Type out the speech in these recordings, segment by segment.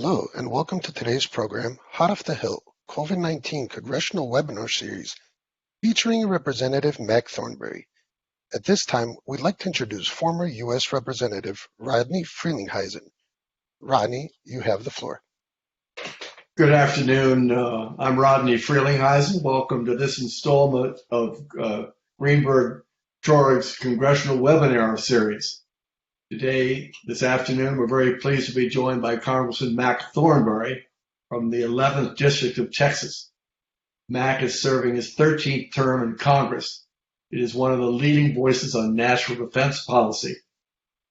Hello, and welcome to today's program, Hot Off the Hill, COVID-19 Congressional Webinar Series, featuring Representative Mac Thornberry. At this time, we'd like to introduce former U.S. Representative Rodney Frelinghuysen. Rodney, you have the floor. Good afternoon. I'm Rodney Frelinghuysen. Welcome to this installment of Greenberg-Troreg's Congressional Webinar Series. Today, this afternoon, we're very pleased to be joined by Congressman Mac Thornberry from the 11th District of Texas. Mac is serving his 13th term in Congress. It is one of the leading voices on national defense policy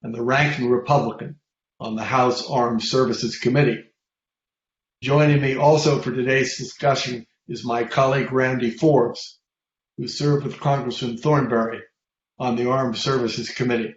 and the ranking Republican on the House Armed Services Committee. Joining me also for today's discussion is my colleague Randy Forbes, who served with Congressman Thornberry on the Armed Services Committee.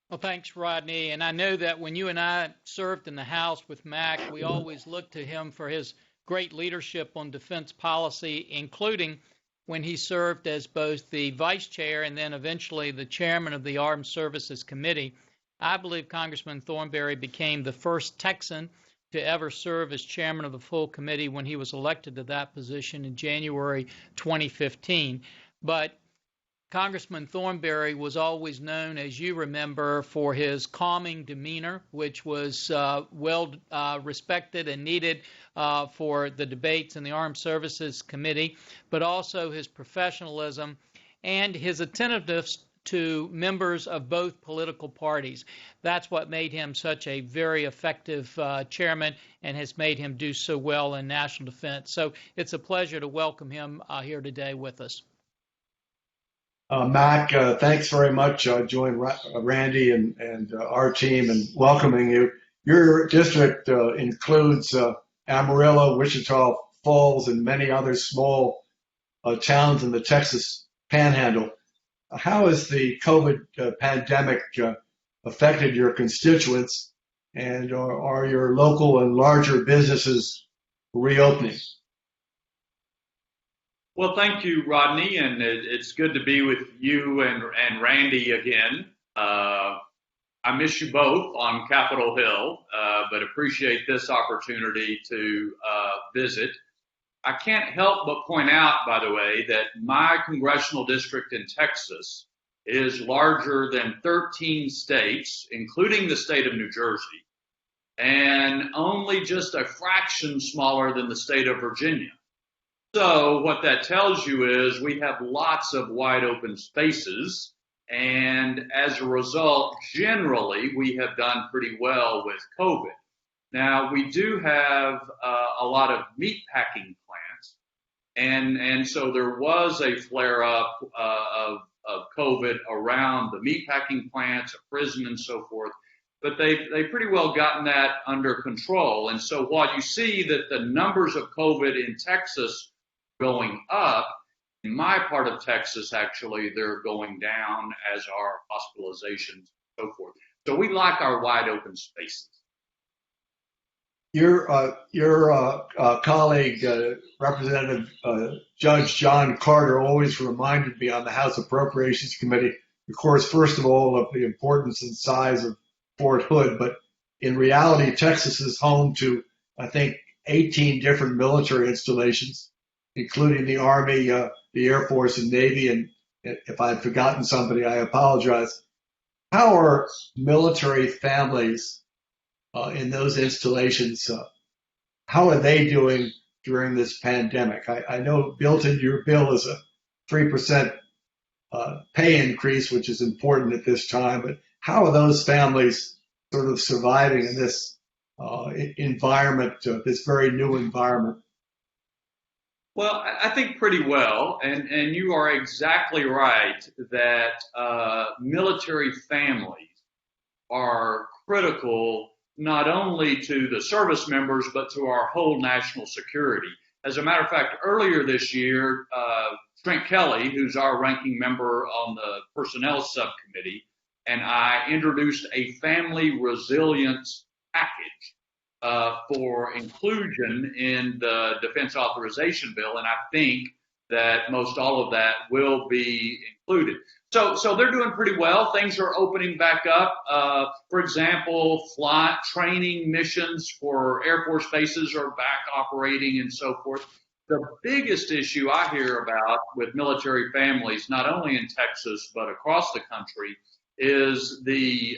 Well, thanks, Rodney. And I know that when you and I served in the House with Mac, we always looked to him for his great leadership on defense policy, including when he served as both the vice chair and then eventually the chairman of the Armed Services Committee. I believe Congressman Thornberry became the first Texan to ever serve as chairman of the full committee when he was elected to that position in January 2015. But Congressman Thornberry was always known, as you remember, for his calming demeanor, which was well respected and needed for the debates in the Armed Services Committee, but also his professionalism and his attentiveness to members of both political parties. That's what made him such a very effective chairman and has made him do so well in national defense. So it's a pleasure to welcome him here today with us. Mac, thanks very much. Join Randy and our team in welcoming you. Your district includes Amarillo, Wichita Falls, and many other small towns in the Texas Panhandle. How has the COVID pandemic affected your constituents, and are your local and larger businesses reopening? Well, thank you, Rodney, and it's good to be with you and Randy again. I miss you both on Capitol Hill, but appreciate this opportunity to visit. I can't help but point out, by the way, that my congressional district in Texas is larger than 13 states, including the state of New Jersey, and only just a fraction smaller than the state of Virginia. So what that tells you is we have lots of wide open spaces, and as a result, generally, we have done pretty well with COVID. Now, we do have a lot of meatpacking plants, and so there was a flare-up of COVID around the meatpacking plants, a prison, and so forth. But they've pretty well gotten that under control. And so while you see that the numbers of COVID in Texas going up, in my part of Texas, actually, they're going down, as are hospitalizations and so forth. So we like our wide open spaces. Your colleague, Representative Judge John Carter, always reminded me on the House Appropriations Committee, of course, first of all, of the importance and size of Fort Hood, but in reality, Texas is home to, I think, 18 different military installations, including the Army, the Air Force, and Navy. And if I've forgotten somebody, I apologize. How are military families in those installations, how are they doing during this pandemic? I know built into your bill is a 3% pay increase, which is important at this time, but how are those families sort of surviving in this environment, this very new environment? Well, I think pretty well, and you are exactly right that military families are critical not only to the service members, but to our whole national security. As a matter of fact, earlier this year, Trent Kelly, who's our ranking member on the Personnel Subcommittee, and I introduced a family resilience package for inclusion in the Defense Authorization bill, and I think that most all of that will be included. So they're doing pretty well. Things are opening back up. For example, flight training missions for Air Force bases are back operating and so forth. The biggest issue I hear about with military families, not only in Texas but across the country, is the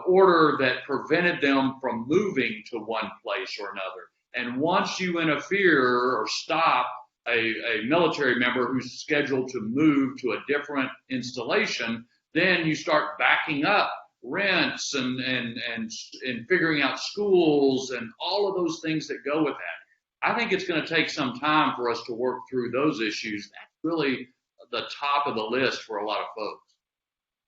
order that prevented them from moving to one place or another. And once you interfere or stop a military member who's scheduled to move to a different installation, then you start backing up rents and figuring out schools and all of those things that go with that. I think it's going to take some time for us to work through those issues. That's really the top of the list for a lot of folks.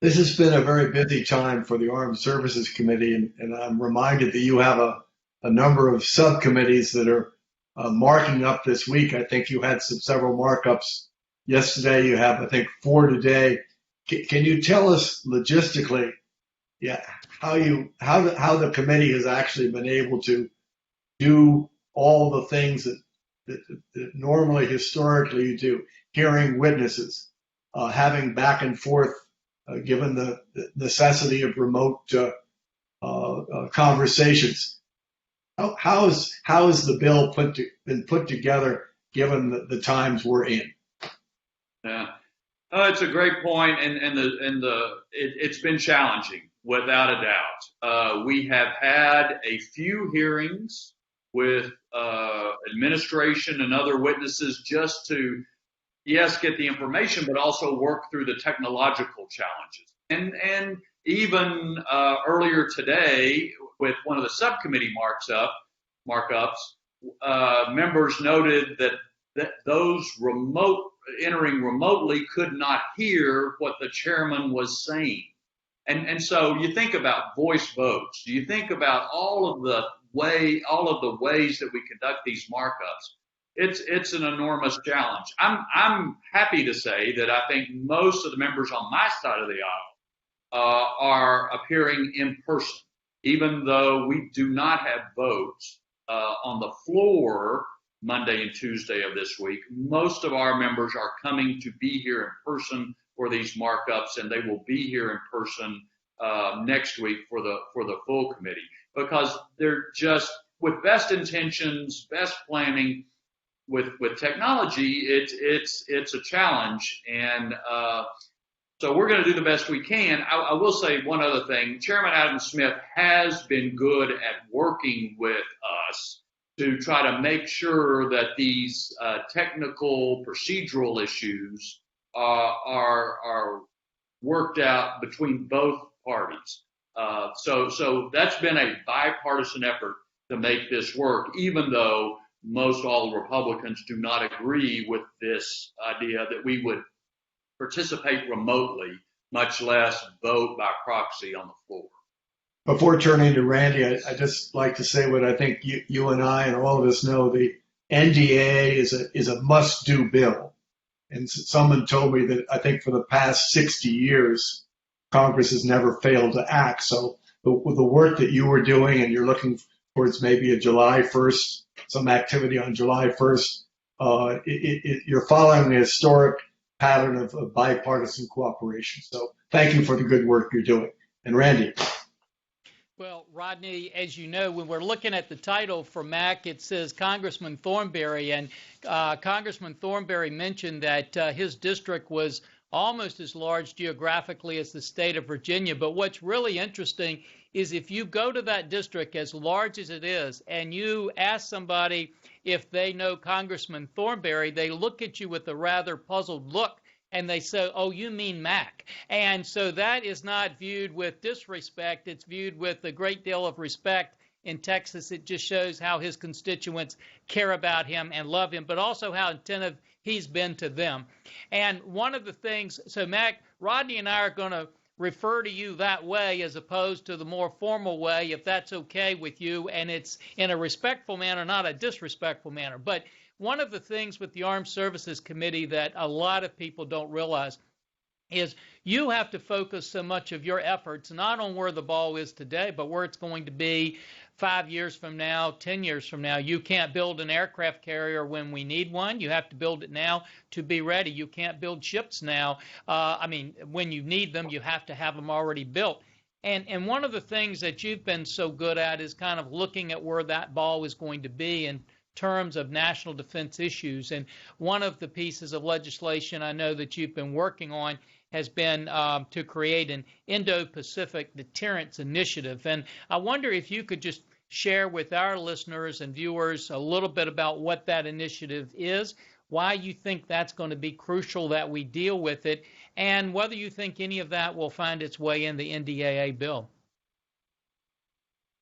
This has been a very busy time for the Armed Services Committee, and I'm reminded that you have a number of subcommittees that are marking up this week. I think you had several markups yesterday. You have, I think, 4 today. Can you tell us logistically, how the committee has actually been able to do all the things that normally, historically, you do? Hearing witnesses, having back and forth, given the necessity of remote conversations. How is the bill been put together given the times we're in? Yeah, it's a great point, and it's been challenging without a doubt. We have had a few hearings with administration and other witnesses just to, yes, get the information, but also work through the technological challenges. And even earlier today, with one of the subcommittee markups, members noted that those entering remotely could not hear what the chairman was saying. And so you think about voice votes. You think about all of the ways that we conduct these markups. It's an enormous challenge. I'm happy to say that I think most of the members on my side of the aisle are appearing in person, even though we do not have votes on the floor Monday and Tuesday of this week. Most of our members are coming to be here in person for these markups, and they will be here in person next week for the full committee, because they're just, with best intentions, best planning, with technology, it's a challenge, and so we're going to do the best we can. I will say one other thing. Chairman Adam Smith has been good at working with us to try to make sure that these technical procedural issues are worked out between both parties. So that's been a bipartisan effort to make this work, even though most all the Republicans do not agree with this idea that we would participate remotely, much less vote by proxy on the floor. Before turning to Randy, I just like to say what I think you and I and all of us know. The NDA is a must-do bill. And someone told me that I think for the past 60 years, Congress has never failed to act. So the work that you were doing, and you're looking towards maybe a July 1st, some activity on July 1st, you're following a historic pattern of bipartisan cooperation. So thank you for the good work you're doing. And Randy. Well, Rodney, as you know, when we're looking at the title for Mac, it says Congressman Thornberry, and Congressman Thornberry mentioned that his district was almost as large geographically as the state of Virginia. But what's really interesting is if you go to that district, as large as it is, and you ask somebody if they know Congressman Thornberry, they look at you with a rather puzzled look, and they say, oh, you mean Mac. And so that is not viewed with disrespect. It's viewed with a great deal of respect. In Texas, it just shows how his constituents care about him and love him, but also how attentive he's been to them. And one of the things, so Mac, Rodney and I are going to refer to you that way as opposed to the more formal way, if that's okay with you, and it's in a respectful manner, not a disrespectful manner. But one of the things with the Armed Services Committee that a lot of people don't realize, is you have to focus so much of your efforts not on where the ball is today, but where it's going to be 5 years from now, 10 years from now. You can't build an aircraft carrier when we need one. You have to build it now to be ready. You can't build ships now. When you need them, you have to have them already built. And one of the things that you've been so good at is kind of looking at where that ball is going to be in terms of national defense issues. And one of the pieces of legislation I know that you've been working on has been to create an Indo-Pacific Deterrence Initiative. And I wonder if you could just share with our listeners and viewers a little bit about what that initiative is, why you think that's going to be crucial that we deal with it, and whether you think any of that will find its way in the NDAA bill.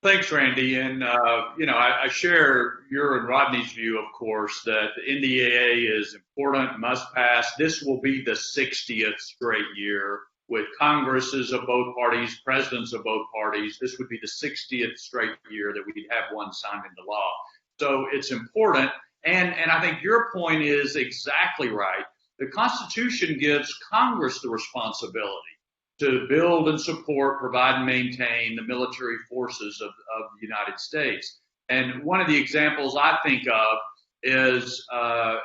Thanks, Randy. And, I share your and Rodney's view, of course, that the NDAA is important, must pass. This will be the 60th straight year with Congresses of both parties, presidents of both parties. This would be the 60th straight year that we'd have one signed into law. So it's important. And I think your point is exactly right. The Constitution gives Congress the responsibility to build and support, provide and maintain the military forces of the United States. And one of the examples I think of is a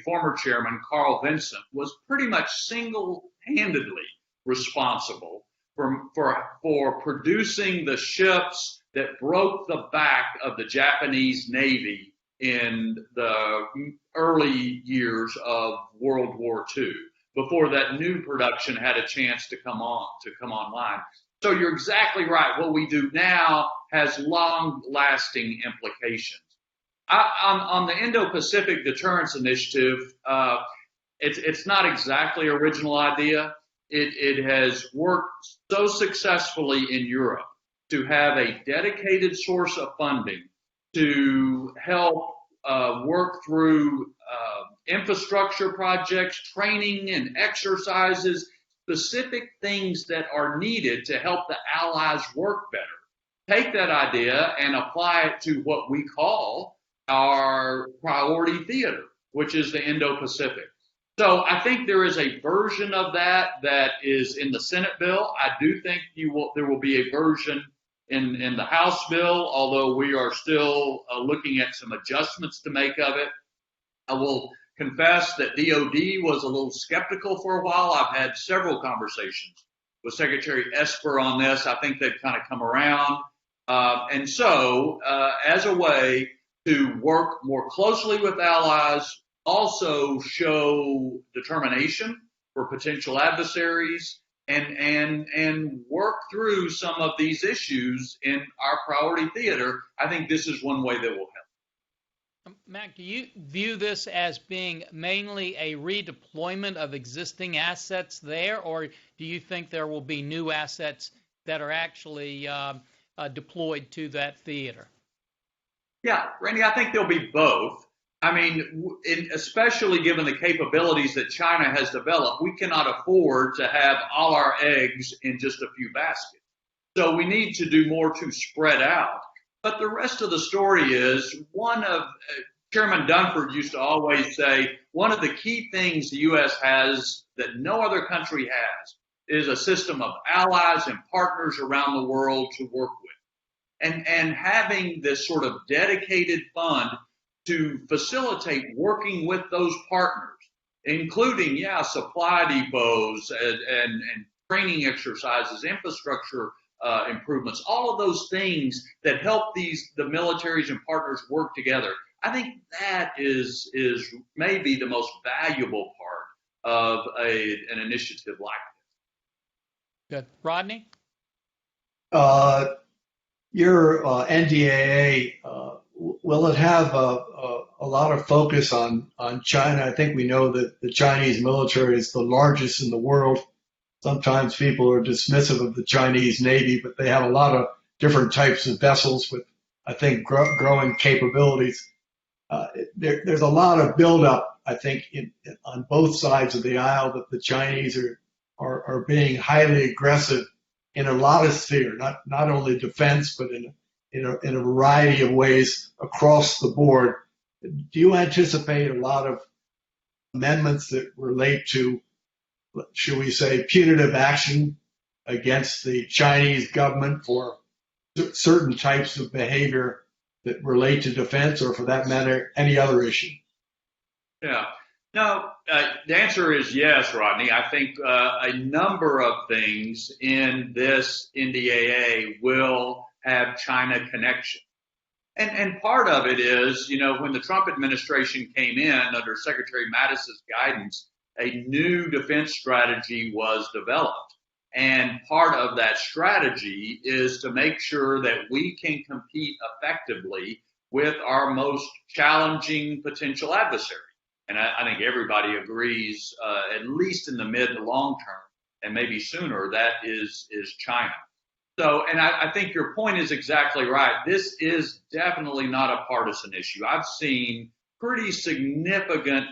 former chairman, Carl Vinson, was pretty much single-handedly responsible for producing the ships that broke the back of the Japanese Navy in the early years of World War II, before that new production had a chance to come online. So you're exactly right. What we do now has long-lasting implications. On the Indo-Pacific Deterrence Initiative, it's not exactly an original idea. It has worked so successfully in Europe to have a dedicated source of funding to help work through infrastructure projects, training and exercises, specific things that are needed to help the allies work better. Take that idea and apply it to what we call our priority theater, which is the Indo-Pacific. So I think there is a version of that is in the Senate bill. I do think there will be a version in the House bill, although we are still looking at some adjustments to make of it. I will confess that DOD was a little skeptical for a while. I've had several conversations with Secretary Esper on this. I think they've kind of come around. And so as a way to work more closely with allies, also show determination for potential adversaries, and work through some of these issues in our priority theater, I think this is one way that will help. Mac, do you view this as being mainly a redeployment of existing assets there, or do you think there will be new assets that are actually deployed to that theater? Yeah, Randy, I think there'll be both. I mean, especially given the capabilities that China has developed, we cannot afford to have all our eggs in just a few baskets. So we need to do more to spread out. But the rest of the story is Chairman Dunford used to always say, one of the key things the U.S. has that no other country has is a system of allies and partners around the world to work with. And having this sort of dedicated fund to facilitate working with those partners, including, supply depots and training exercises, infrastructure improvements, all of those things that help the militaries and partners work together. I think that is maybe the most valuable part of an initiative like this. Good. Rodney? Your NDAA, will it have a lot of focus on China? I think we know that the Chinese military is the largest in the world. Sometimes people are dismissive of the Chinese Navy, but they have a lot of different types of vessels with, I think, growing capabilities. There's a lot of buildup, I think, on both sides of the aisle that the Chinese are being highly aggressive in a lot of spheres, not only defense, but in a variety of ways across the board. Do you anticipate a lot of amendments that relate to should we say, punitive action against the Chinese government for certain types of behavior that relate to defense, or for that matter, any other issue? Yeah. No, the answer is yes, Rodney. I think a number of things in this NDAA will have China connection. And part of it is, when the Trump administration came in under Secretary Mattis's guidance, a new defense strategy was developed. And part of that strategy is to make sure that we can compete effectively with our most challenging potential adversary. And I think everybody agrees, at least in the mid to long term, and maybe sooner, that is China. So, and I think your point is exactly right. This is definitely not a partisan issue. I've seen pretty significant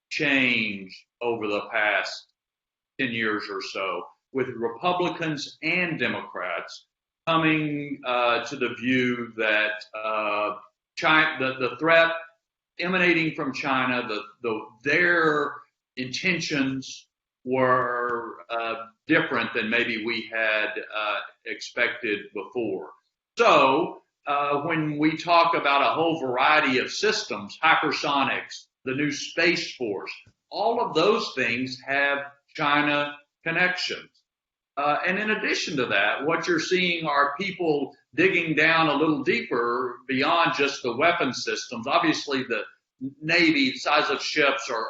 change over the past 10 years or so with Republicans and Democrats coming to the view that China, the threat emanating from China, their intentions were different than maybe we had expected before. So when we talk about a whole variety of systems, hypersonics, the new Space Force, all of those things have China connections. And in addition to that, what you're seeing are people digging down a little deeper beyond just the weapon systems. Obviously, the Navy, size of ships are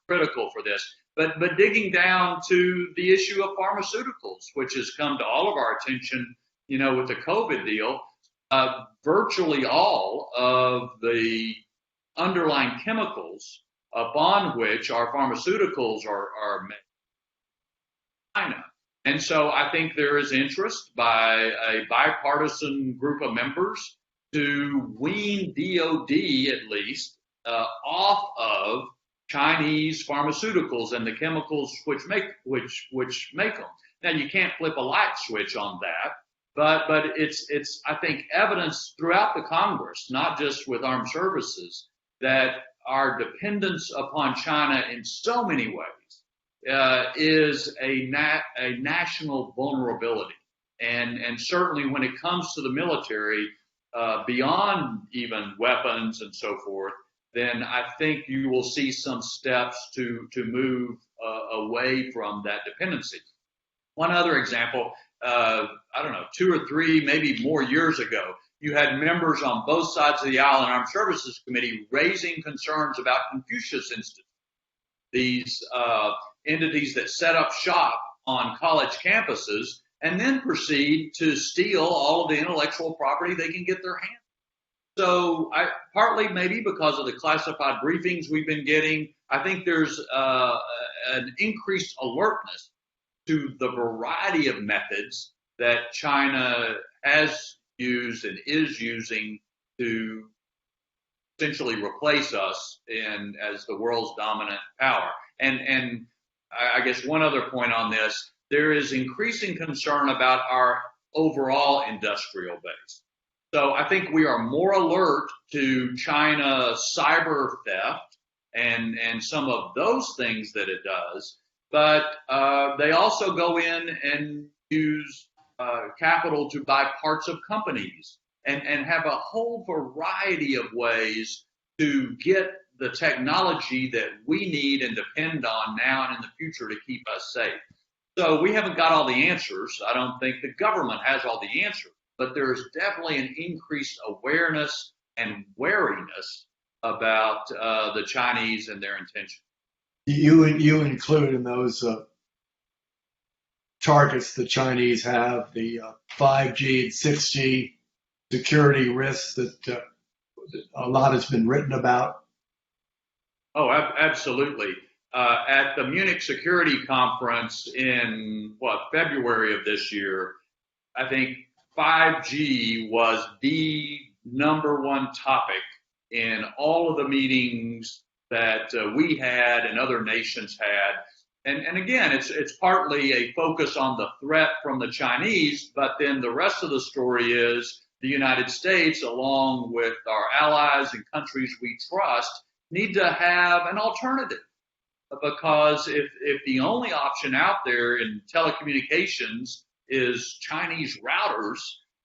critical for this, but digging down to the issue of pharmaceuticals, which has come to all of our attention, with the COVID deal. Virtually all of the underlying chemicals upon which our pharmaceuticals are made in China. And so I think there is interest by a bipartisan group of members to wean DOD, at least, off of Chinese pharmaceuticals and the chemicals which make them. Now, you can't flip a light switch on that, but it's I think evidence throughout the Congress, not just with armed services, that our dependence upon China in so many ways is a national vulnerability. And certainly when it comes to the military, beyond even weapons and so forth, then I think you will see some steps to move away from that dependency. One other example, 2 or 3, maybe more years ago, you had members on both sides of the aisle in Armed Services Committee raising concerns about Confucius Institute, these entities that set up shop on college campuses and then proceed to steal all of the intellectual property they can get their hands. So partly maybe because of the classified briefings we've been getting, I think there's an increased alertness to the variety of methods that China has used and is using to essentially replace us as the world's dominant power. And I guess one other point on this, there is increasing concern about our overall industrial base. So I think we are more alert to China's cyber theft and some of those things that it does, but they also go in and use capital to buy parts of companies and have a whole variety of ways to get the technology that we need and depend on now and in the future to keep us safe. So we haven't got all the answers. I don't think the government has all the answers, but there is definitely an increased awareness and wariness about the Chinese and their intentions. You include in those targets the Chinese have the 5G and 6G security risks that a lot has been written about. Oh, absolutely. At the Munich Security Conference in February of this year, I think 5G was the number one topic in all of the meetings that we had and other nations had. And again, it's partly a focus on the threat from the Chinese, but then the rest of the story is the United States, along with our allies and countries we trust, need to have an alternative. because if the only option out there in telecommunications is Chinese routers,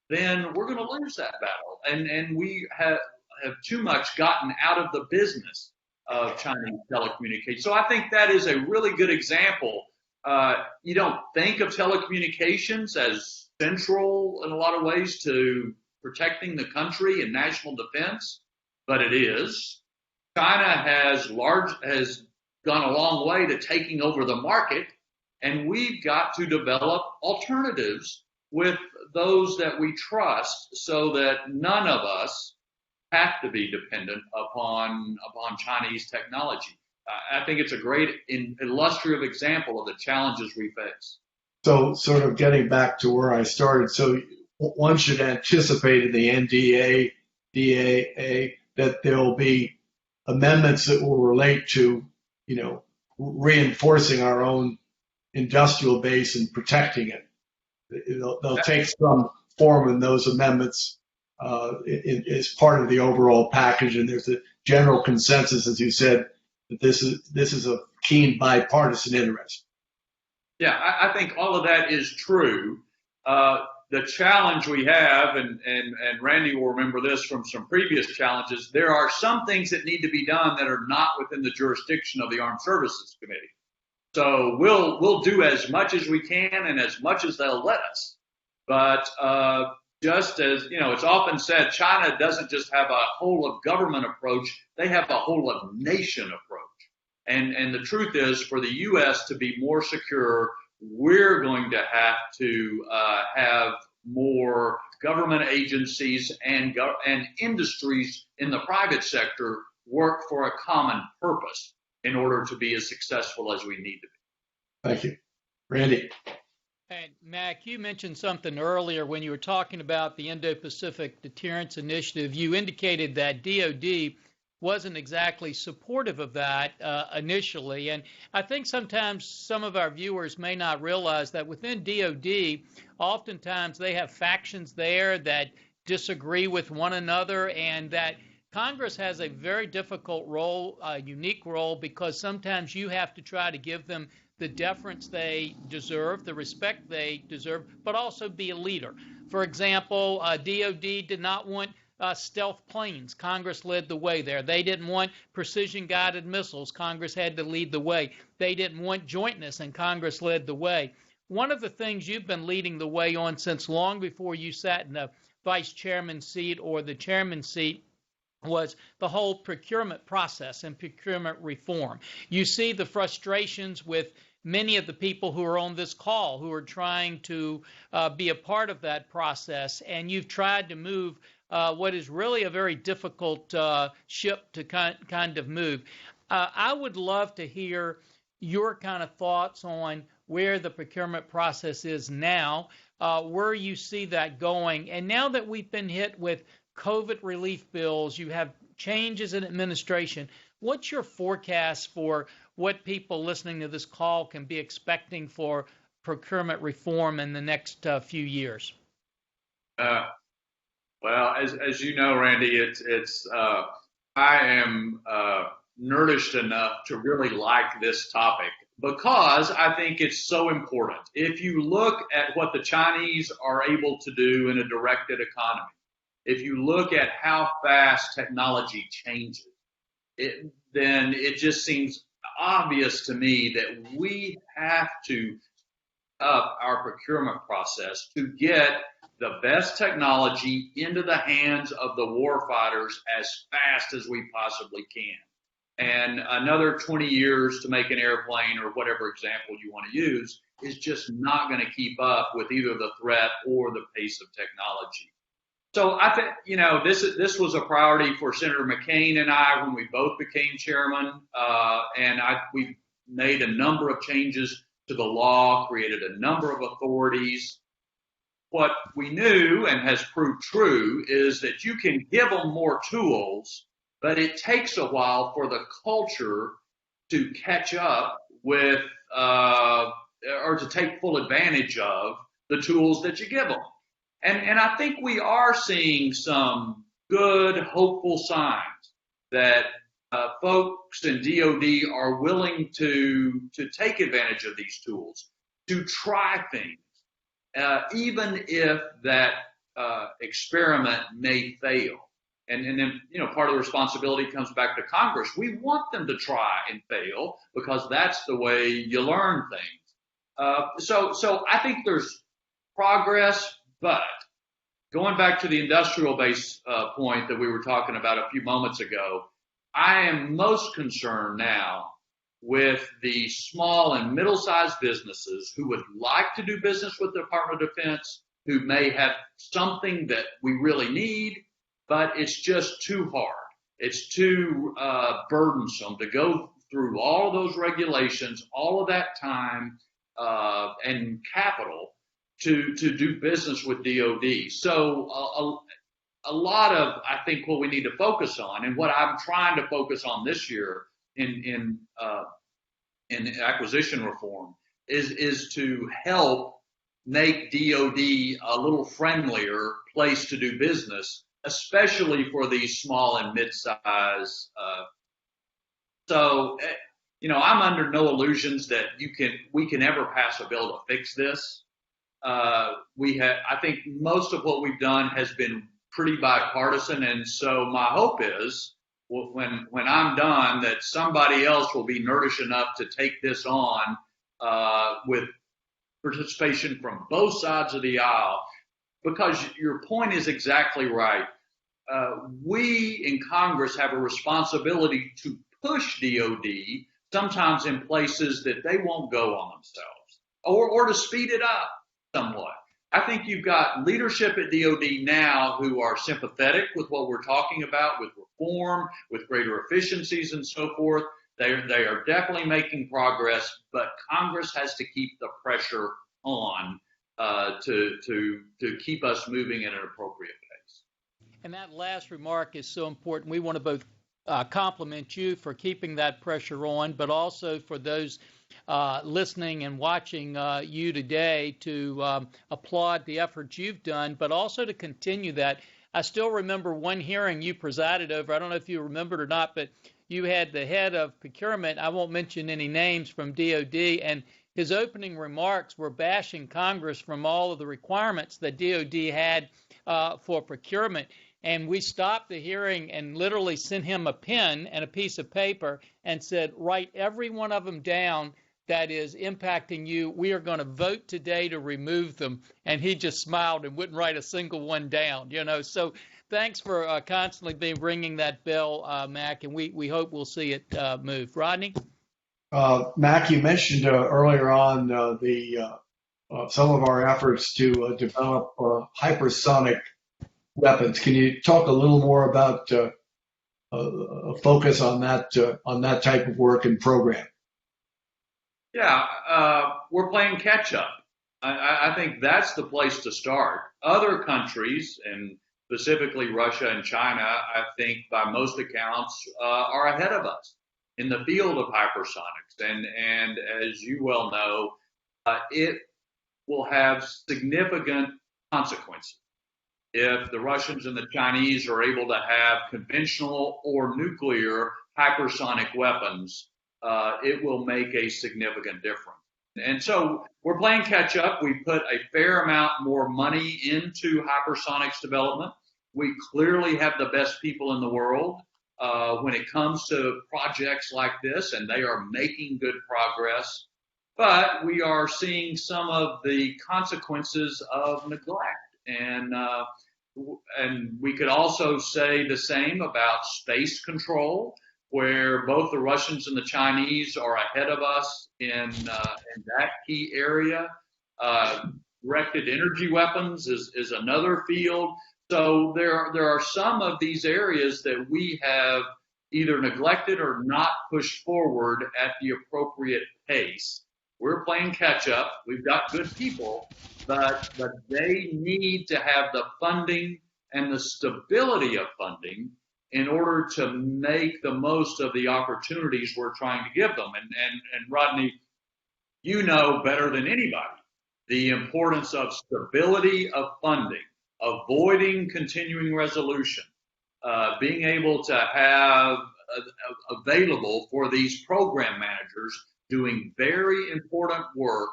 then we're going to lose that battle. And we have too much gotten out of the business of Chinese telecommunications. So I think that is a really good example. You don't think of telecommunications as central in a lot of ways to protecting the country and national defense, but it is. China has gone a long way to taking over the market, and we've got to develop alternatives with those that we trust so that none of us have to be dependent upon Chinese technology. I think it's a great illustrative example of the challenges we face. So sort of getting back to where I started, so one should anticipate in the NDA, DAA, that there will be amendments that will relate to, reinforcing our own industrial base and protecting it. They'll take some form in those amendments as part of the overall package, and there's a general consensus, as you said, that this is a keen bipartisan interest. Yeah, I think all of that is true. The challenge we have, and Randy will remember this from some previous challenges, there are some things that need to be done that are not within the jurisdiction of the Armed Services Committee. So we'll do as much as we can and as much as they'll let us. But just as, it's often said, China doesn't just have a whole of government approach, they have a whole of nation approach. And the truth is, for the U.S. to be more secure, we're going to have to have more government agencies and industries in the private sector work for a common purpose in order to be as successful as we need to be. Thank you. Randy. And Mac, you mentioned something earlier when you were talking about the Indo-Pacific Deterrence Initiative. You indicated that DOD wasn't exactly supportive of that initially. And I think sometimes some of our viewers may not realize that within DOD, oftentimes they have factions there that disagree with one another, and that Congress has a very difficult role, a unique role, because sometimes you have to try to give them the deference they deserve, the respect they deserve, but also be a leader. For example, DOD did not want stealth planes. Congress led the way there. They didn't want precision-guided missiles. Congress had to lead the way. They didn't want jointness, and Congress led the way. One of the things you've been leading the way on since long before you sat in the vice chairman seat or the chairman seat was the whole procurement process and procurement reform. You see the frustrations with many of the people who are on this call who are trying to be a part of that process, and you've tried to move what is really a very difficult ship to kind of move. I would love to hear your kind of thoughts on where the procurement process is now, where you see that going. And now that we've been hit with COVID relief bills, you have changes in administration, what's your forecast for what people listening to this call can be expecting for procurement reform in the next few years? Well, as you know, Randy, I am nerdish enough to really like this topic because I think it's so important. If you look at what the Chinese are able to do in a directed economy, if you look at how fast technology changes, then it just seems obvious to me that we have to up our procurement process to get the best technology into the hands of the warfighters as fast as we possibly can. And another 20 years to make an airplane or whatever example you want to use is just not going to keep up with either the threat or the pace of technology. So I think, this was a priority for Senator McCain and I when we both became chairman, and we made a number of changes to the law, created a number of authorities. What we knew and has proved true is that you can give them more tools, but it takes a while for the culture to catch up with or to take full advantage of the tools that you give them. And I think we are seeing some good, hopeful signs that folks in DOD are willing to take advantage of these tools, to try things, even if that experiment may fail. And then, part of the responsibility comes back to Congress. We want them to try and fail because that's the way you learn things. So I think there's progress, but going back to the industrial base point that we were talking about a few moments ago, I am most concerned now with the small and middle-sized businesses who would like to do business with the Department of Defense, who may have something that we really need, but it's just too hard. It's too burdensome to go through all of those regulations, all of that time and capital to do business with DOD. So a lot of, I think, what we need to focus on, and what I'm trying to focus on this year in acquisition reform, is to help make DOD a little friendlier place to do business, especially for these small and mid-size. So, I'm under no illusions that we can ever pass a bill to fix this. I think most of what we've done has been pretty bipartisan, and so my hope is when I'm done that somebody else will be nerdish enough to take this on with participation from both sides of the aisle, because your point is exactly right. We in Congress have a responsibility to push DOD sometimes in places that they won't go on themselves, or to speed it up somewhat. I think you've got leadership at DOD now who are sympathetic with what we're talking about, with reform, with greater efficiencies and so forth. They are definitely making progress, but Congress has to keep the pressure on to keep us moving at an appropriate pace. And that last remark is so important. We want to both compliment you for keeping that pressure on, but also for those listening and watching you today to applaud the efforts you've done, but also to continue that. I still remember one hearing you presided over. I don't know if you remembered or not, but you had the head of procurement, I won't mention any names, from DOD, and his opening remarks were bashing Congress from all of the requirements that DOD had for procurement. And we stopped the hearing and literally sent him a pen and a piece of paper and said, write every one of them down that is impacting you. We are going to vote today to remove them. And he just smiled and wouldn't write a single one down, So thanks for constantly bringing that bell, Mac, and we hope we'll see it move. Rodney? Mac, you mentioned earlier on some of our efforts to develop hypersonic weapons. Can you talk a little more about a focus on that type of work and program? Yeah, we're playing catch up. I think that's the place to start. Other countries, and specifically Russia and China, I think by most accounts are ahead of us in the field of hypersonics. And as you well know, it will have significant consequences. If the Russians and the Chinese are able to have conventional or nuclear hypersonic weapons, it will make a significant difference. And so we're playing catch up. We put a fair amount more money into hypersonics development. We clearly have the best people in the world when it comes to projects like this, and they are making good progress. But we are seeing some of the consequences of neglect. And we could also say the same about space control, where both the Russians and the Chinese are ahead of us in that key area. Directed energy weapons is another field. So there are some of these areas that we have either neglected or not pushed forward at the appropriate pace. We're playing catch up. We've got good people, but they need to have the funding and the stability of funding in order to make the most of the opportunities we're trying to give them. And Rodney, you know better than anybody the importance of stability of funding, avoiding continuing resolution, being able to have available for these program managers doing very important work,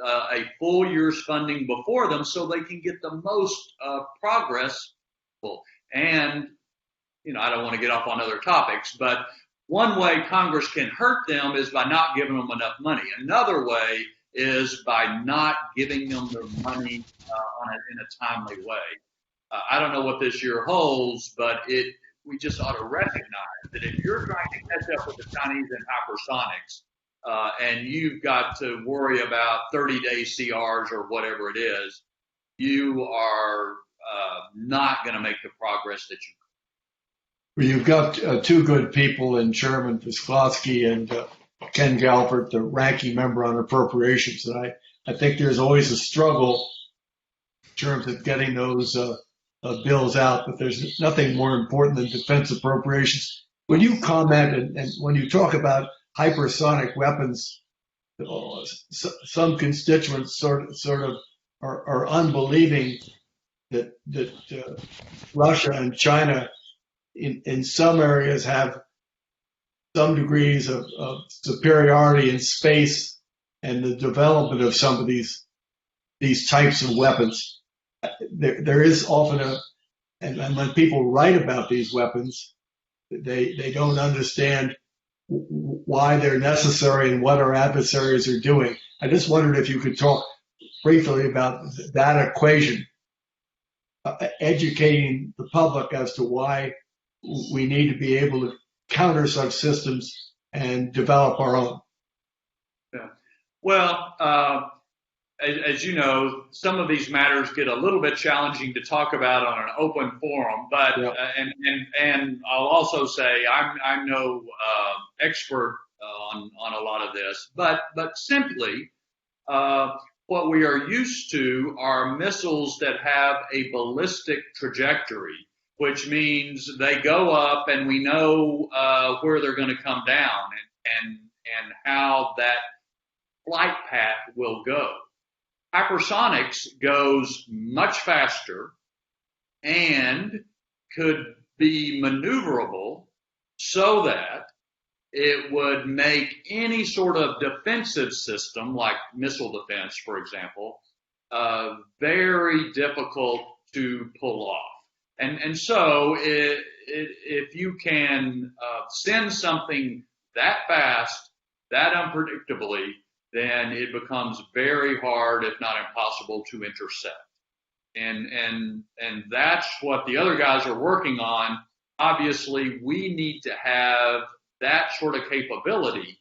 a full year's funding before them so they can get the most progress. And, I don't want to get off on other topics, but one way Congress can hurt them is by not giving them enough money. Another way is by not giving them their money in a timely way. I don't know what this year holds, but we just ought to recognize that if you're trying to catch up with the Chinese in hypersonics, and you've got to worry about 30-day CRs or whatever it is, you are not going to make the progress that you. Well, you've got two good people in Chairman Visklosky and Ken Galpert, the ranking member on appropriations, and I think there's always a struggle in terms of getting those bills out, but there's nothing more important than defense appropriations. When you comment and when you talk about hypersonic weapons, some constituents sort of are unbelieving that Russia and China in some areas have some degrees of superiority in space and the development of some of these types of weapons. There is often and when people write about these weapons, they don't understand why they're necessary and what our adversaries are doing. I just wondered if you could talk briefly about that equation, educating the public as to why we need to be able to counter such systems and develop our own. Yeah. Well, as you know, some of these matters get a little bit challenging to talk about on an open forum, but yeah. And I'll also say I'm no expert on a lot of this, but simply what we are used to are missiles that have a ballistic trajectory, which means they go up and we know where they're going to come down and how that flight path will go. Hypersonics goes much faster and could be maneuverable so that it would make any sort of defensive system, like missile defense, for example, very difficult to pull off. And so if you can send something that fast, that unpredictably, then it becomes very hard, if not impossible, to intercept. And that's what the other guys are working on. Obviously, we need to have that sort of capability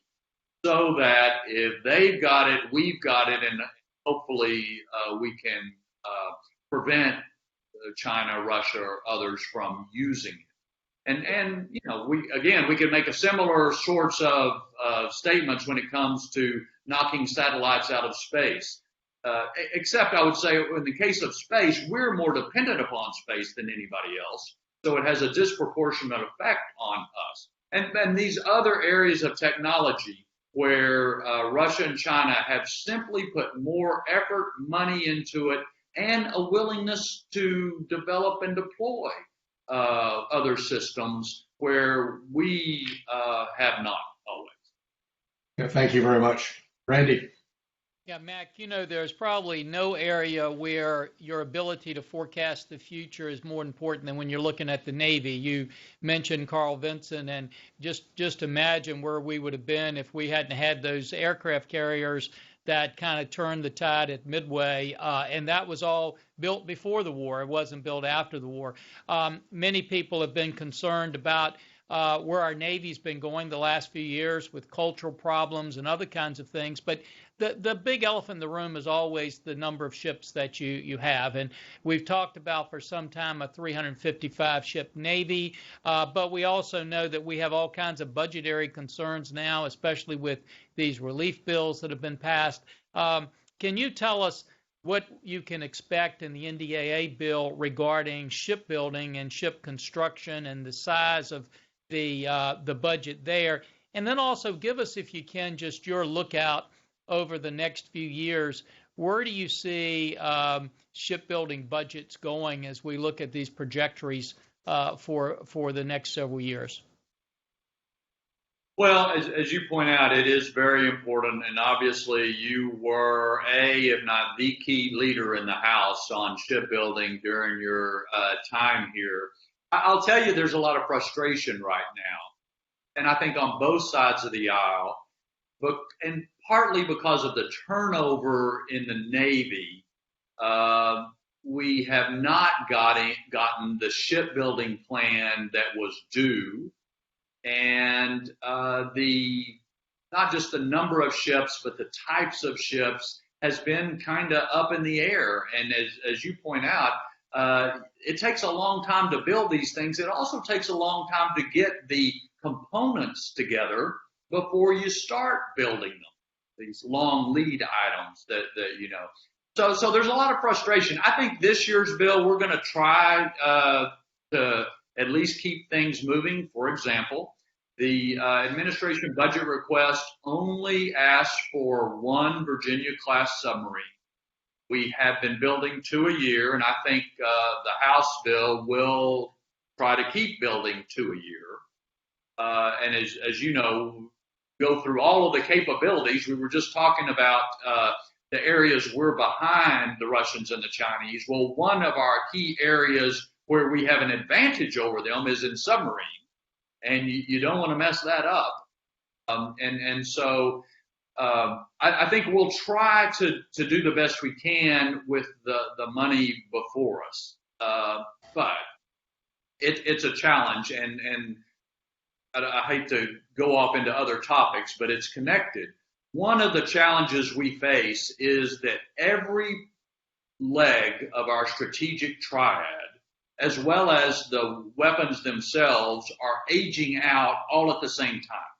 so that if they've got it, we've got it, and hopefully we can prevent China, Russia, or others from using it. And we can make a similar sorts of statements when it comes to knocking satellites out of space. Except I would say in the case of space, we're more dependent upon space than anybody else. So it has a disproportionate effect on us. And these other areas of technology where Russia and China have simply put more effort, money into it, and a willingness to develop and deploy other systems where we have not always. Yeah, thank you very much. Randy. Yeah, Mac, there's probably no area where your ability to forecast the future is more important than when you're looking at the Navy. You mentioned Carl Vinson, and just imagine where we would have been if we hadn't had those aircraft carriers that kind of turned the tide at Midway, and that was all built before the war. It wasn't built after the war. Many people have been concerned about where our Navy's been going the last few years with cultural problems and other kinds of things. But the big elephant in the room is always the number of ships that you have. And we've talked about for some time a 355-ship Navy, but we also know that we have all kinds of budgetary concerns now, especially with these relief bills that have been passed. Can you tell us what you can expect in the NDAA bill regarding shipbuilding and ship construction and the size of the budget there? And then also give us, if you can, just your lookout over the next few years. Where do you see shipbuilding budgets going as we look at these trajectories for the next several years? Well, as you point out, it is very important, and obviously you were if not the key leader in the House on shipbuilding during your time here. I'll tell you, there's a lot of frustration right now, and I think on both sides of the aisle, and partly because of the turnover in the Navy. We have not gotten the shipbuilding plan that was due, and not just the number of ships, but the types of ships has been kind of up in the air. And as you point out, it takes a long time to build these things. It also takes a long time to get the components together before you start building them. These long lead items that you know. So there's a lot of frustration. I think this year's bill, we're going to try to at least keep things moving. For example, the administration budget request only asks for one Virginia-class submarine. We have been building 2 a year, and I think the House bill will try to keep building 2 a year. And as you know, go through all of the capabilities. We were just talking about the areas we're behind the Russians and the Chinese. Well, one of our key areas where we have an advantage over them is in submarine, and you don't want to mess that up. So I think we'll try to do the best we can with the money before us. But it's a challenge, and I hate to go off into other topics, but it's connected. One of the challenges we face is that every leg of our strategic triad, as well as the weapons themselves, are aging out all at the same time.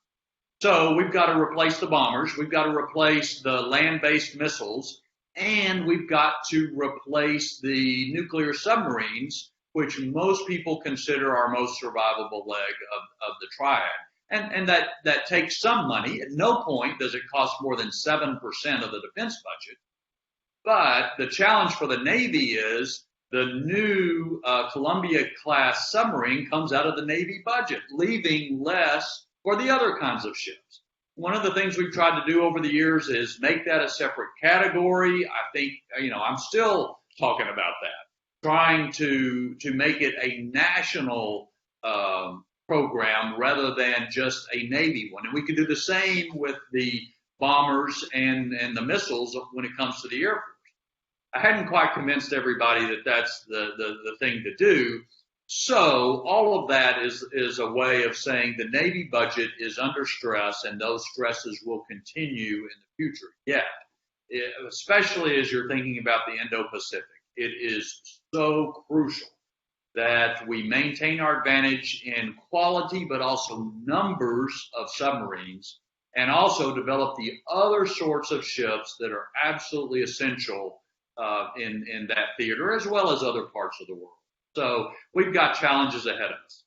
So we've got to replace the bombers, we've got to replace the land-based missiles, and we've got to replace the nuclear submarines, which most people consider our most survivable leg of the triad. And that takes some money. At no point does it cost more than 7% of the defense budget. But the challenge for the Navy is the new Columbia-class submarine comes out of the Navy budget, leaving less for the other kinds of ships. One of the things we've tried to do over the years is make that a separate category. I think, I'm still talking about that, trying to make it a national program rather than just a Navy one. And we can do the same with the bombers and the missiles when it comes to the Air Force. I hadn't quite convinced everybody that that's the thing to do. So all of that is a way of saying the Navy budget is under stress, and those stresses will continue in the future. Yet, especially as you're thinking about the Indo-Pacific, it is so crucial that we maintain our advantage in quality, but also numbers of submarines, and also develop the other sorts of ships that are absolutely essential in that theater, as well as other parts of the world. So we've got challenges ahead of us.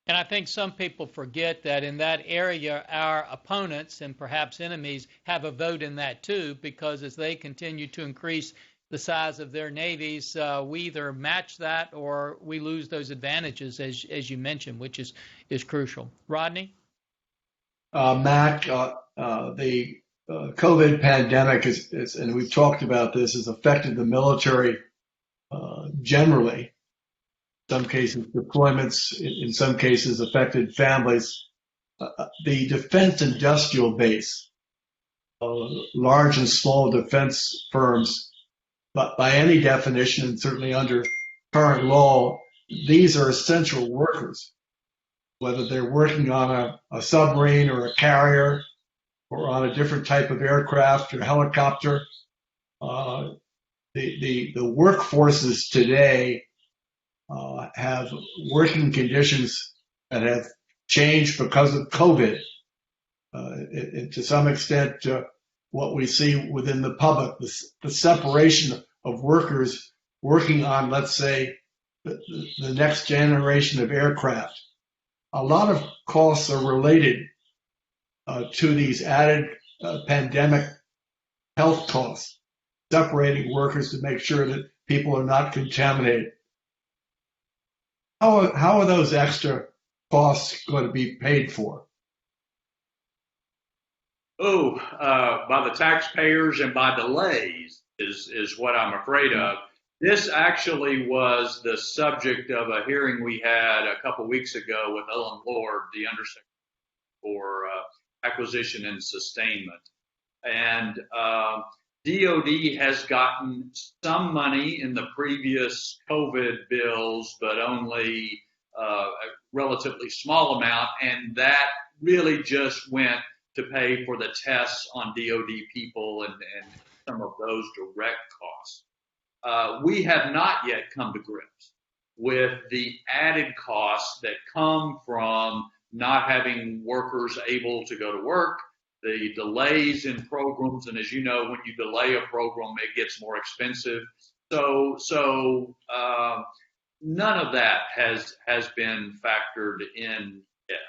And I think some people forget that in that area, our opponents and perhaps enemies have a vote in that too, because as they continue to increase the size of their navies, we either match that or we lose those advantages, as you mentioned, which is crucial. Rodney? Mac, the COVID pandemic is, and we've talked about this, has affected the military generally. In some cases, deployments, in some cases, affected families. The defense industrial base, large and small defense firms, but by any definition, and certainly under current law, these are essential workers, whether they're working on a submarine or a carrier or on a different type of aircraft or helicopter. The workforces today have working conditions that have changed because of COVID. To some extent, what we see within the public, the separation of workers working on, let's say, the next generation of aircraft. A lot of costs are related to these added pandemic health costs, separating workers to make sure that people are not contaminated. How are those extra costs going to be paid for? By the taxpayers and by delays is what I'm afraid of. This actually was the subject of a hearing we had a couple weeks ago with Ellen Lord, the Undersecretary for Acquisition and Sustainment. And DOD has gotten some money in the previous COVID bills, but only a relatively small amount, and that really just went to pay for the tests on DOD people and some of those direct costs. We have not yet come to grips with the added costs that come from not having workers able to go to work, the delays in programs, and as you know, when you delay a program, it gets more expensive. So none of that has been factored in yet.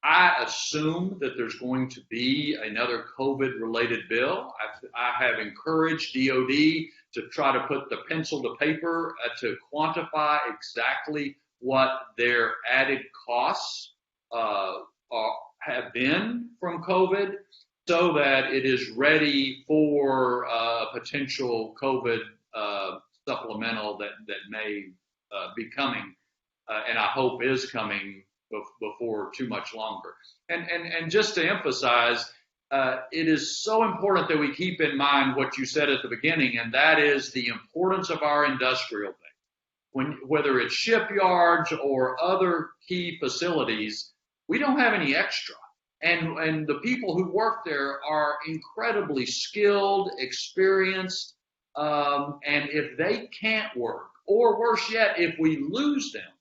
I assume that there's going to be another COVID-related bill. I have encouraged DOD to try to put the pencil to paper to quantify exactly what their added costs have been from COVID, so that it is ready for a potential COVID supplemental that may be coming, and I hope is coming before too much longer. And just to emphasize, it is so important that we keep in mind what you said at the beginning, and that is the importance of our industrial base. Whether it's shipyards or other key facilities, we don't have any extra. And the people who work there are incredibly skilled, experienced, and if they can't work, or worse yet, if we lose them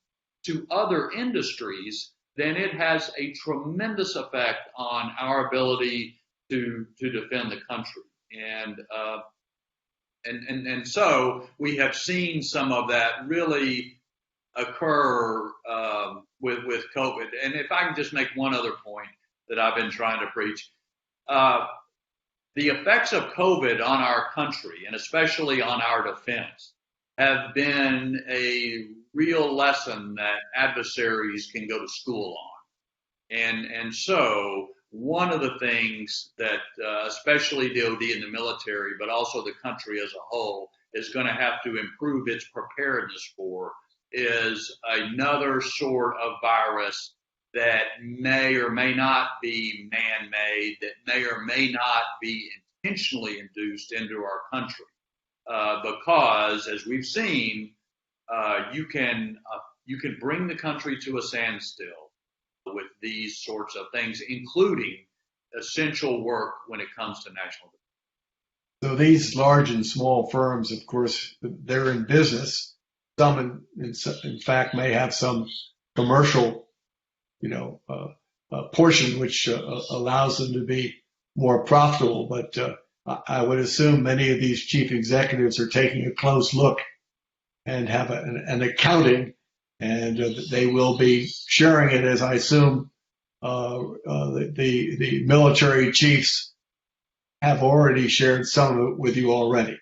to other industries, then it has a tremendous effect on our ability to defend the country. And so we have seen some of that really occur with COVID. And if I can just make one other point that I've been trying to preach, the effects of COVID on our country, and especially on our defense, have been a real lesson that adversaries can go to school on. And so one of the things that especially DOD and the military, but also the country as a whole, is going to have to improve its preparedness for is another sort of virus that may or may not be man-made, that may or may not be intentionally induced into our country. Because, as we've seen, you can bring the country to a standstill with these sorts of things, including essential work when it comes to national defense. So these large and small firms, of course, they're in business. Some, in fact, may have some commercial, portion which allows them to be more profitable. But I would assume many of these chief executives are taking a close look and have an accounting, and they will be sharing it, as I assume the military chiefs have already shared some of it with you already.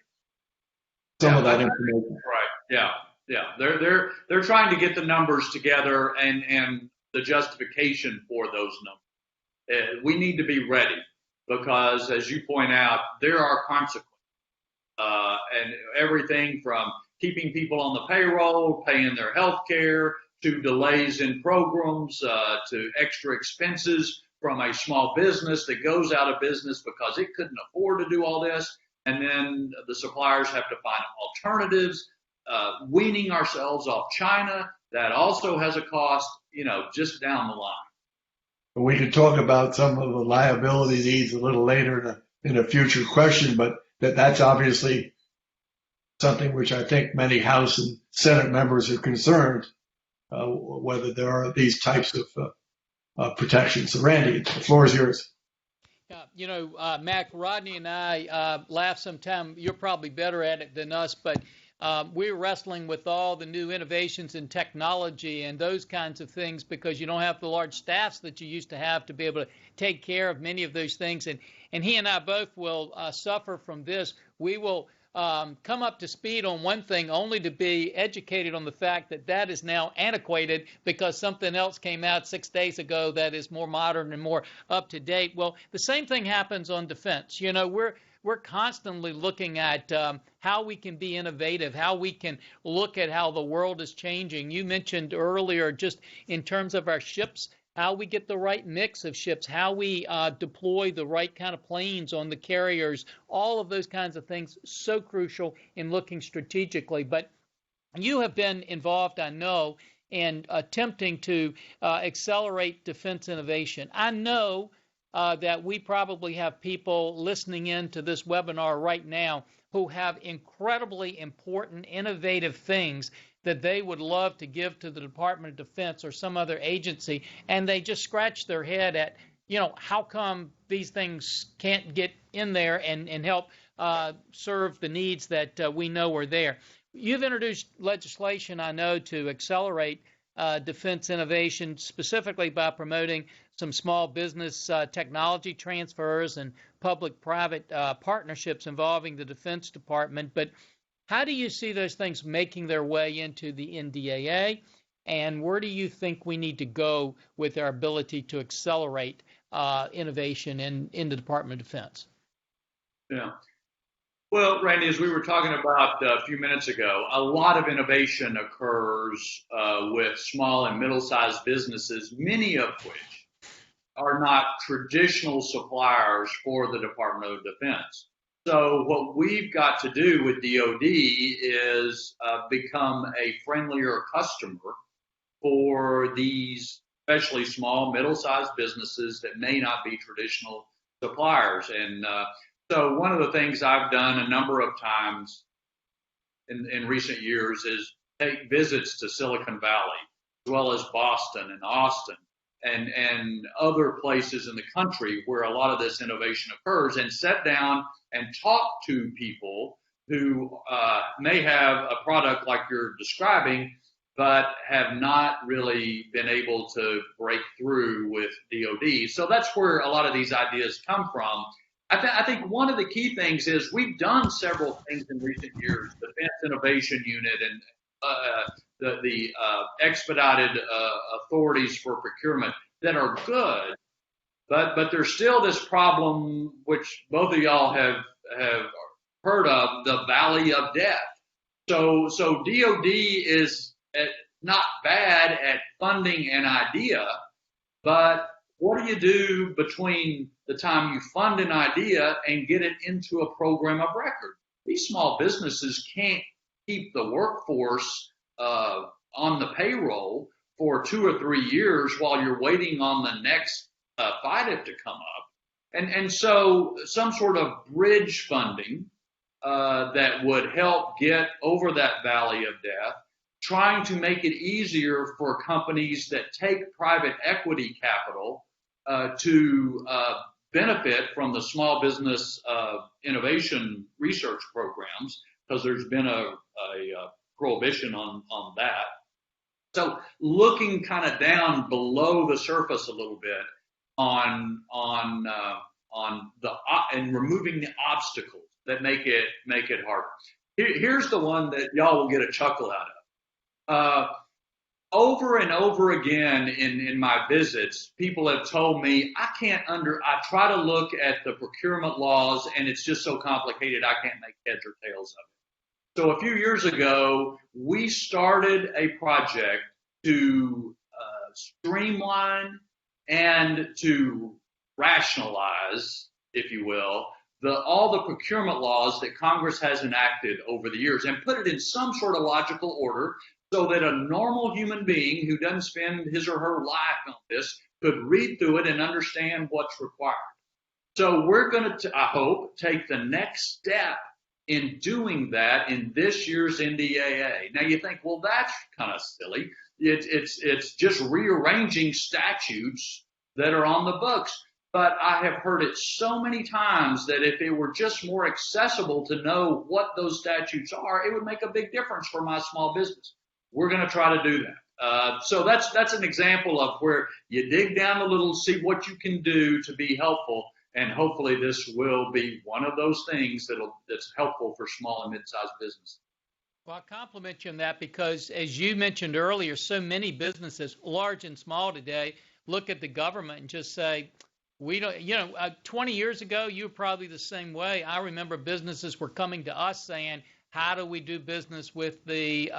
Some of that information. Right. Yeah. They're trying to get the numbers together and the justification for those numbers. We need to be ready because, as you point out, there are consequences. And everything from keeping people on the payroll, paying their health care, to delays in programs, to extra expenses from a small business that goes out of business because it couldn't afford to do all this. And then the suppliers have to find alternatives, weaning ourselves off China. That also has a cost, just down the line. We could talk about some of the liability needs a little later in a future question, but that's obviously something which I think many House and Senate members are concerned, whether there are these types of protections. So Randy, the floor is yours. Mac, Rodney and I laugh sometimes. You're probably better at it than us, but we're wrestling with all the new innovations in technology and those kinds of things because you don't have the large staffs that you used to have to be able to take care of many of those things. And he and I both will suffer from this. We will come up to speed on one thing only to be educated on the fact that that is now antiquated because something else came out 6 days ago that is more modern and more up to date. Well, the same thing happens on defense. You know, we're constantly looking at how we can be innovative, how we can look at how the world is changing. You mentioned earlier, just in terms of our ships, how we get the right mix of ships, how we deploy the right kind of planes on the carriers, all of those kinds of things, so crucial in looking strategically. But you have been involved, I know, in attempting to accelerate defense innovation. I know that we probably have people listening in to this webinar right now who have incredibly important, innovative things that they would love to give to the Department of Defense or some other agency, and they just scratch their head at, you know, how come these things can't get in there and help serve the needs that we know are there. You've introduced legislation, I know, to accelerate defense innovation, specifically by promoting some small business technology transfers and public-private partnerships involving the Defense Department. But how do you see those things making their way into the NDAA, and where do you think we need to go with our ability to accelerate innovation in the Department of Defense? Yeah. Well, Randy, as we were talking about a few minutes ago, a lot of innovation occurs with small and middle-sized businesses, many of which are not traditional suppliers for the Department of Defense. So what we've got to do with DoD is become a friendlier customer for these, especially small, middle-sized businesses that may not be traditional suppliers. And so one of the things I've done a number of times in recent years is take visits to Silicon Valley, as well as Boston and Austin and other places in the country where a lot of this innovation occurs, and sit down and talk to people who may have a product like you're describing, but have not really been able to break through with DoD. So that's where a lot of these ideas come from. I think one of the key things is we've done several things in recent years, the Defense Innovation Unit and the expedited authorities for procurement that are good, but there's still this problem, which both of y'all have heard of, the valley of death. So DoD is not bad at funding an idea, but what do you do between the time you fund an idea and get it into a program of record? These small businesses can't keep the workforce on the payroll for 2 or 3 years while you're waiting on the next FIDIP to come up. And so some sort of bridge funding that would help get over that valley of death, trying to make it easier for companies that take private equity capital to benefit from the small business innovation research programs, because there's been a prohibition on that. So looking kind of down below the surface a little bit on the and removing the obstacles that make it harder. Here's the one that y'all will get a chuckle out of. Over and over again in my visits, people have told me I try to look at the procurement laws and it's just so complicated I can't make heads or tails of it. So a few years ago, we started a project to streamline and to rationalize, if you will, all the procurement laws that Congress has enacted over the years and put it in some sort of logical order so that a normal human being who doesn't spend his or her life on this could read through it and understand what's required. So we're going to, I hope, take the next step in doing that in this year's NDAA. Now you think, well, that's kind of silly. It's just rearranging statutes that are on the books. But I have heard it so many times that if it were just more accessible to know what those statutes are, it would make a big difference for my small business. We're going to try to do that. So that's an example of where you dig down a little, see what you can do to be helpful, And hopefully this will be one of those things that's helpful for small and mid-sized businesses. Well, I compliment you on that because, as you mentioned earlier, so many businesses, large and small today, look at the government and just say, we don't, 20 years ago, you were probably the same way. I remember businesses were coming to us saying, how do we do business with the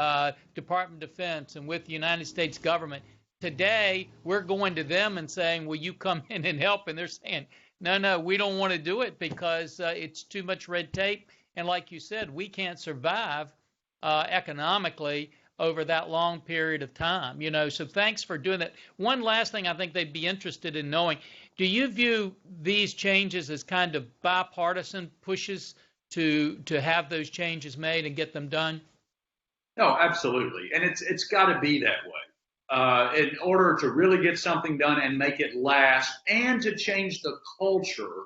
Department of Defense and with the United States government? Today, we're going to them and saying, will you come in and help? And they're saying, no, we don't want to do it because it's too much red tape. And like you said, we can't survive economically over that long period of time, so thanks for doing that. One last thing I think they'd be interested in knowing, do you view these changes as kind of bipartisan pushes to have those changes made and get them done? No, absolutely. And it's got to be that way. In order to really get something done and make it last and to change the culture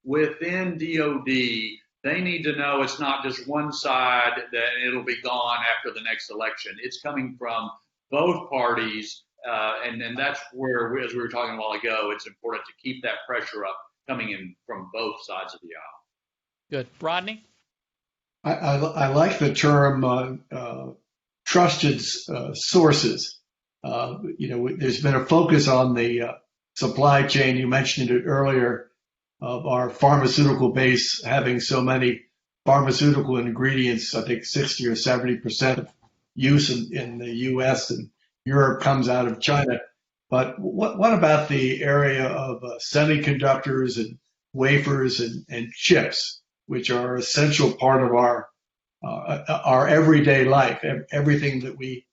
within DOD, they need to know it's not just one side that it'll be gone after the next election. It's coming from both parties, and that's where, as we were talking a while ago, it's important to keep that pressure up coming in from both sides of the aisle. Good. Rodney? I like the term trusted sources. There's been a focus on the supply chain. You mentioned it earlier, of our pharmaceutical base having so many pharmaceutical ingredients. I think 60 or 70% of use in the U.S. and Europe comes out of China. But what about the area of semiconductors and wafers and chips, which are an essential part of our everyday life? Everything that we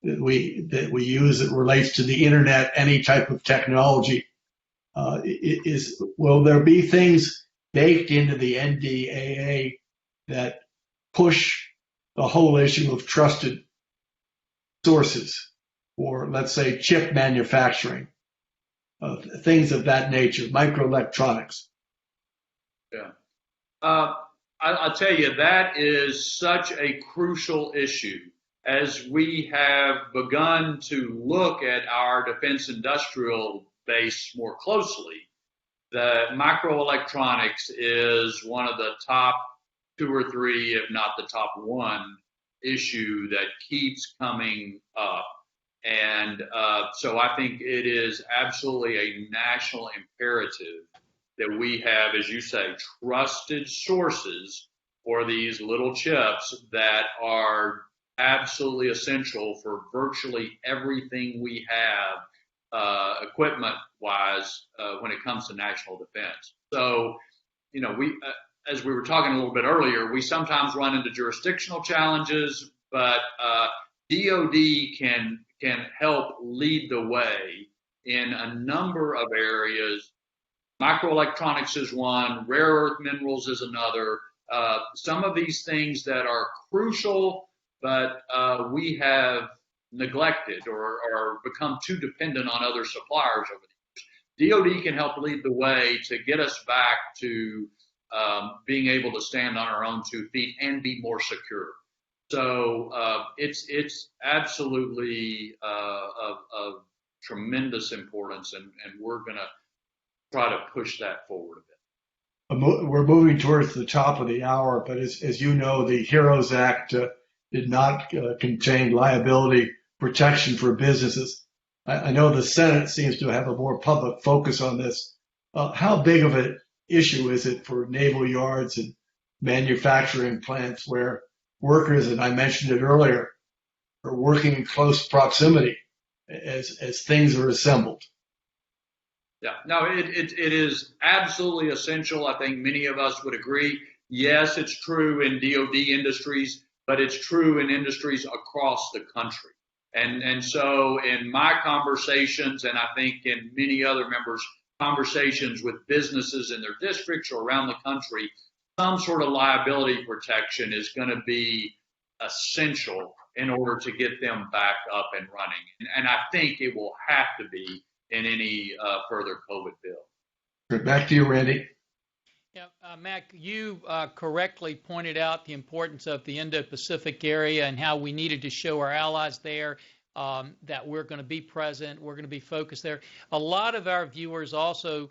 use that relates to the internet, any type of technology. Will there be things baked into the NDAA that push the whole issue of trusted sources, or let's say chip manufacturing, things of that nature, microelectronics? Yeah. I'll tell you, that is such a crucial issue. As we have begun to look at our defense industrial base more closely, the microelectronics is one of the top 2 or 3, if not the top 1 issue that keeps coming up. And so I think it is absolutely a national imperative that we have, as you say, trusted sources for these little chips that are absolutely essential for virtually everything we have equipment-wise when it comes to national defense. So, we, as we were talking a little bit earlier, we sometimes run into jurisdictional challenges, but DOD can help lead the way in a number of areas. Microelectronics is one, rare earth minerals is another. Some of these things that are crucial, but we have neglected or become too dependent on other suppliers over the years. DOD can help lead the way to get us back to being able to stand on our own 2 feet and be more secure. So it's absolutely of tremendous importance, and we're going to try to push that forward a bit. We're moving towards the top of the hour, but as you know, the HEROES Act did not contain liability protection for businesses. I know the Senate seems to have a more public focus on this. How big of an issue is it for naval yards and manufacturing plants where workers, and I mentioned it earlier, are working in close proximity as things are assembled? Yeah, no, it is absolutely essential. I think many of us would agree. Yes, it's true in DOD industries, but it's true in industries across the country. And so in my conversations, and I think in many other members' conversations with businesses in their districts or around the country, some sort of liability protection is going to be essential in order to get them back up and running. And I think it will have to be in any further COVID bill. Back to you, Randy. Yeah, Mac, you correctly pointed out the importance of the Indo-Pacific area and how we needed to show our allies there that we're going to be present, we're going to be focused there. A lot of our viewers also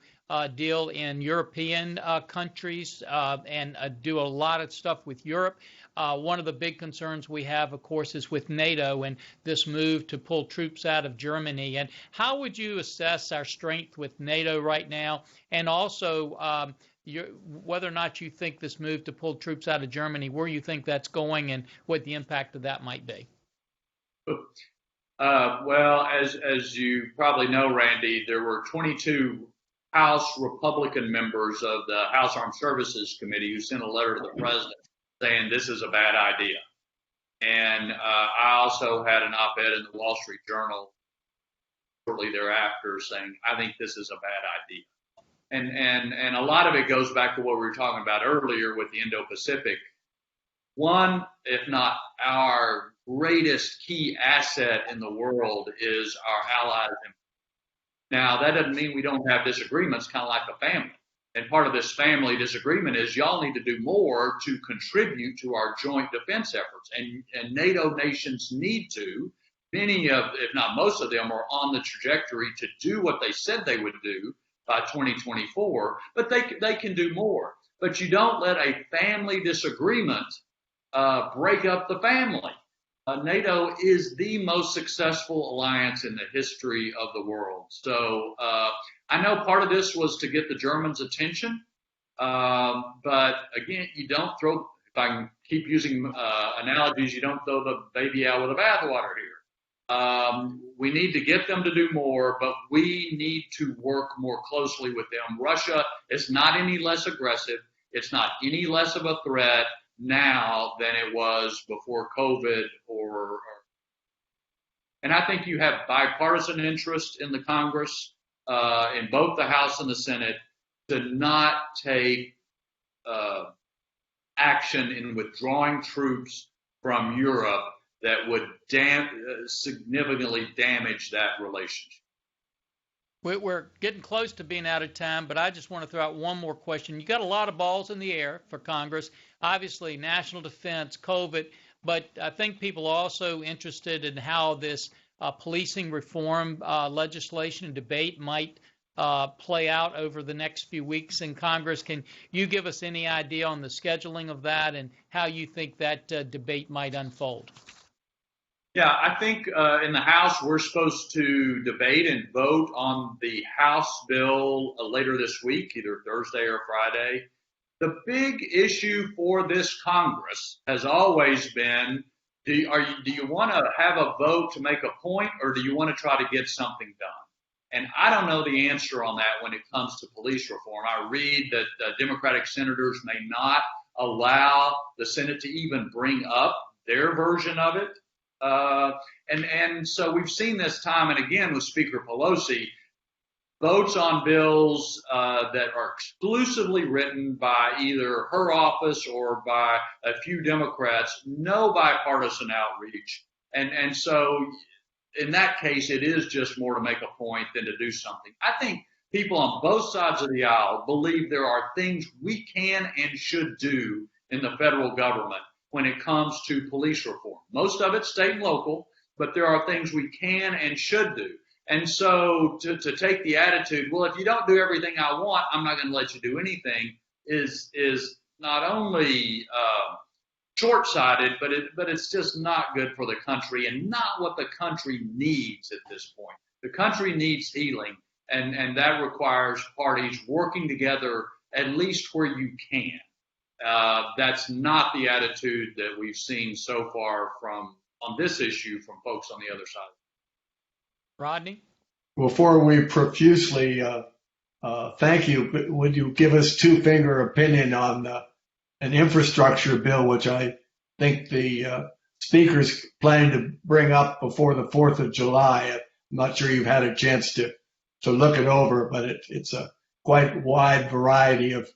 deal in European countries and do a lot of stuff with Europe. One of the big concerns we have, of course, is with NATO and this move to pull troops out of Germany. And how would you assess our strength with NATO right now? And also whether or not you think this move to pull troops out of Germany, where you think that's going and what the impact of that might be? Well, as you probably know, Randy, there were 22 House Republican members of the House Armed Services Committee who sent a letter to the president saying this is a bad idea. And I also had an op-ed in the Wall Street Journal shortly thereafter saying, I think this is a bad idea. And a lot of it goes back to what we were talking about earlier with the Indo-Pacific. One, if not our greatest key asset in the world, is our allies. Now, that doesn't mean we don't have disagreements, kind of like a family. And part of this family disagreement is y'all need to do more to contribute to our joint defense efforts. And NATO nations need to. Many of, if not most of them, are on the trajectory to do what they said they would do by 2024, but they can do more. But you don't let a family disagreement break up the family. NATO is the most successful alliance in the history of the world. So I know part of this was to get the Germans' attention, but again, you don't throw, if I can keep using analogies, you don't throw the baby out with the bathwater here. We need to get them to do more, but we need to work more closely with them. Russia is not any less aggressive. It's not any less of a threat now than it was before COVID and I think you have bipartisan interest in the Congress, in both the House and the Senate, to not take action in withdrawing troops from Europe that would significantly damage that relationship. We're getting close to being out of time, but I just want to throw out one more question. You got a lot of balls in the air for Congress, obviously national defense, COVID, but I think people are also interested in how this policing reform legislation and debate might play out over the next few weeks in Congress. Can you give us any idea on the scheduling of that and how you think that debate might unfold? Yeah, I think in the House, we're supposed to debate and vote on the House bill later this week, either Thursday or Friday. The big issue for this Congress has always been, do you want to have a vote to make a point, or do you want to try to get something done? And I don't know the answer on that when it comes to police reform. I read that Democratic senators may not allow the Senate to even bring up their version of it. And so we've seen this time and again with Speaker Pelosi, votes on bills that are exclusively written by either her office or by a few Democrats, no bipartisan outreach. And so in that case, it is just more to make a point than to do something. I think people on both sides of the aisle believe there are things we can and should do in the federal government when it comes to police reform. Most of it's state and local, but there are things we can and should do. And so to take the attitude, well, if you don't do everything I want, I'm not going to let you do anything, is not only short-sighted, but it's just not good for the country and not what the country needs at this point. The country needs healing, and that requires parties working together at least where you can. That's not the attitude that we've seen so far on this issue from folks on the other side. Rodney? Before we profusely thank you, but would you give us two-finger opinion on an infrastructure bill, which I think the speaker's planning to bring up before the 4th of July? I'm not sure you've had a chance to look it over, but it's a quite wide variety of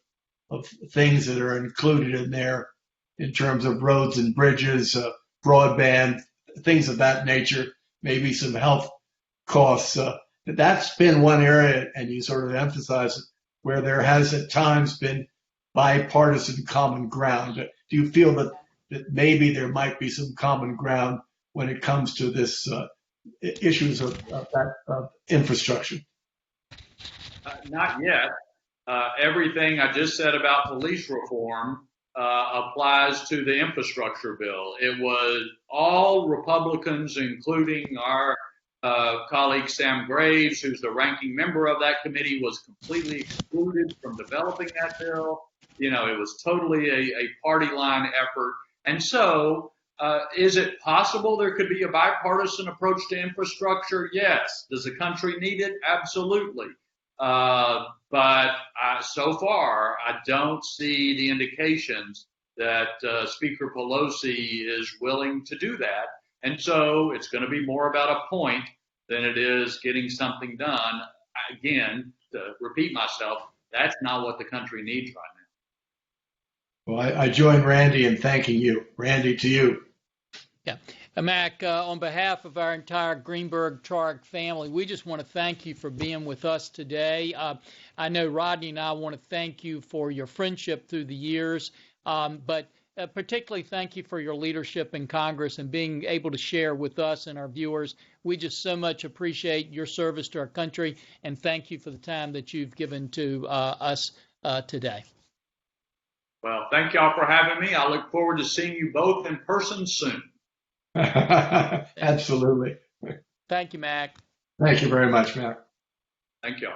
things that are included in there in terms of roads and bridges, broadband, things of that nature, maybe some health costs. That's been one area, and you sort of emphasize it, where there has at times been bipartisan common ground. Do you feel that maybe there might be some common ground when it comes to this issues of infrastructure? Not yet. Everything I just said about police reform applies to the infrastructure bill. It was all Republicans, including our colleague Sam Graves, who's the ranking member of that committee, was completely excluded from developing that bill. You know, it was totally a party line effort. And so, is it possible there could be a bipartisan approach to infrastructure? Yes. Does the country need it? Absolutely. But so far, I don't see the indications that Speaker Pelosi is willing to do that. And so it's going to be more about a point than it is getting something done. Again, to repeat myself, that's not what the country needs right now. Well, I join Randy in thanking you. Randy, to you. Yeah. Mac, on behalf of our entire Greenberg-Trarg family, we just want to thank you for being with us today. I know Rodney and I want to thank you for your friendship through the years, but particularly thank you for your leadership in Congress and being able to share with us and our viewers. We just so much appreciate your service to our country, and thank you for the time that you've given to us today. Well, thank y'all for having me. I look forward to seeing you both in person soon. Absolutely. Thank you, Mac. Thank you very much, Mac. Thank y'all.